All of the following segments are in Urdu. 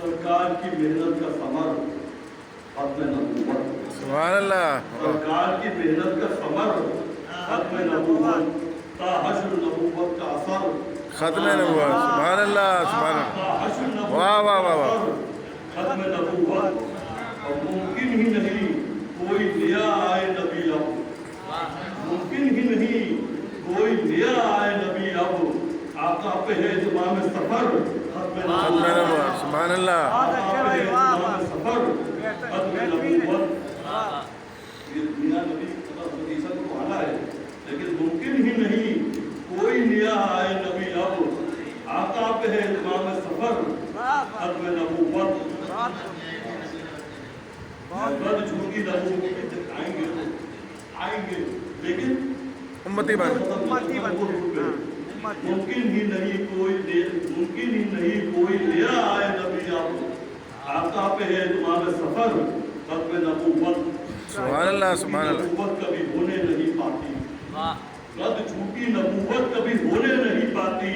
سرکار کی محنت کا ثمر ختم نبوت، سبحان اللہ، سرکار کی محنت کا ثمر ختم نبوت، تا حشر نبوت کا اثر ختم نبوت، سبحان اللہ، سبحان اللہ، تا حشر نبوت واہ واہ کا واہ واہ، اثر ختم نبوت، اور ممکن ہی نہیں کوئی نیا آئے نبی اب، ممکن ہی نہیں کوئی نیا آئے نبی اب، آقا پہ ہے اتمام سفر ختم ختم نبوت، نبوت، سبحان اللہ، آقا پہ ہے اتمام سفر ختم نبوت۔ یہ میاں نبی حضرت عیسیٰ کو آنا ہے، لیکن ممکن ہی نہیں کوئی نیا آئے نبی اب، آقا پہ ہے اتمام سفر ختم نبوت۔ بد جھوٹی نبوت آئیں گے تو آئیں گے، لیکن امتی بن، ممکن ہی نہیں کوئی نیا آئے نبی اب، آقا پہ ہے اتمام سفر ختم نبوت۔ سبحان اللہ، سبحان اللہ، نبوت کبھی ہونے نہیں پاتی، رد جھوٹی نبوت کبھی ہونے نہیں پاتی،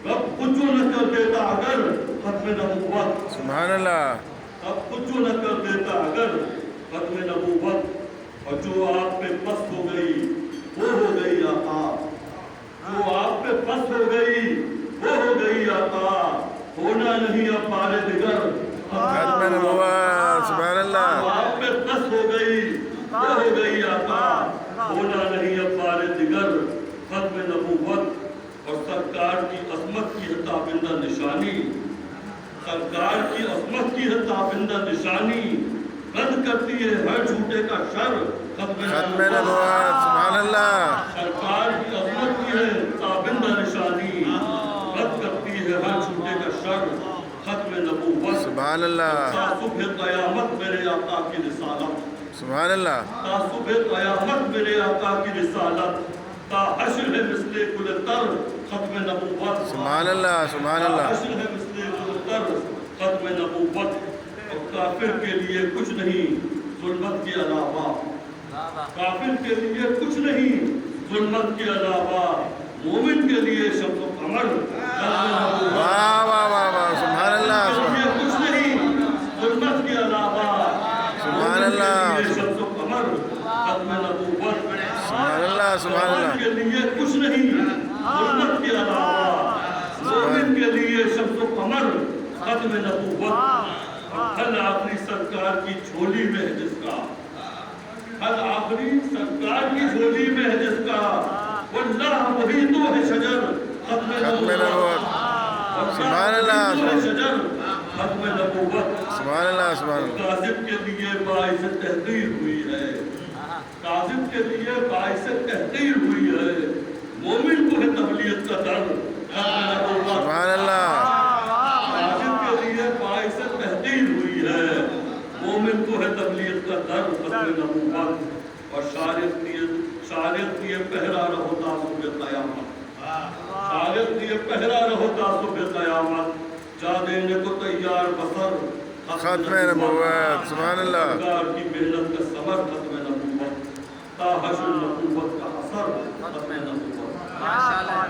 رب کچھ نہ کر دیتا اگر ختم نبوت، سبحان اللہ، رب کچھ نہ کر دیتا اگر ختم نبوت، اور جو آپ پہ پست ہو گئی وہ ہو گئی آقا، جو آپ پہ پست ہو گئی وہ ہو گئی آقا، ہونا نہیں اب پارے دیگر ختم نبوت، سبحان اللہ، جو آپ پہ پست ہو گئی وہ ہو گئی آقا، ہونا نہیں اب پارے دیگر ختم نبوت۔ اور سرکار کی عظمت کی ہے تابندہ نشانی، سرکار کی عظمت کی ہے تابندہ نشانی، رد کرتی ہے ہر جھوٹے کا شر ختم ختم نبوت۔ نبوت، سبحان اللہ، سرکار کی عظمت کی ہے تابندہ نشانی، رد کرتی ہے ہر جھوٹے کا شر ختم نبوت۔ سبحان اللہ، تا صبح قیامت میرے آقا کی رسالت، سبحان اللہ، تا صبح قیامت میرے آقا کی رسالت، تا حشر ہے مثل گل تر ختم نبوت، سبحان اللہ، سبحان تا اللہ، حشر ہے مثل گل تر ختم نبوت۔ اور کافر کے لیے کچھ نہیں ظلمت کے علاوہ، کافر کے لیے کچھ نہیں ظلمت کے علاوہ، مومن کے لیے شمس و قمر ختم نبوت۔ واہ واہ واہ واہ، سبحان اللہ، یہ کچھ نہیں ظلمت کے علاوہ، سبحان اللہ، مومن کے لیے شمس و قمر ختم نبوت۔ سبحان اللہ، سبحان مومن اللہ، کے لیے کچھ نہیں ظلمت کے علاوہ، مومن کے لیے شمس و قمر ختم نبوت۔ حل آخری سرکار کی جھولی میں ہے جس کا، حل آخری سرکار کی جھولی میں ہے جس کا، واللہ وہی تو ہے شجر ختم ختم نبوت، نبوت، سبحان اللہ، وہی تو ہے شجر ختم نبوت۔ سبحان اللہ، سبحان اللہ، کاذب کے لیے باعث تحقیر ہوئی ہے، کاذب کے لیے باعث تحقیر ہوئی ہے، مومن کو ہے تبلیغ کا در ختم نبوت۔ سبحان اللہ، کاذب کے لیے باعث تحقیر ہوئی ہے، مومن کو ہے تبلیغ کا در ختم نبوت۔ اور شارق دیے پہرا رہو تا صبح قیامت، شارق دیے پہرا رہو تا صبح قیامت، جا دینے کو تیار بسر ختم نبوت، سبحان اللہ، سرکار کی محنت کا ثمر ختم نبوت، تا حشر نبوت کا اثر ختم نبوت۔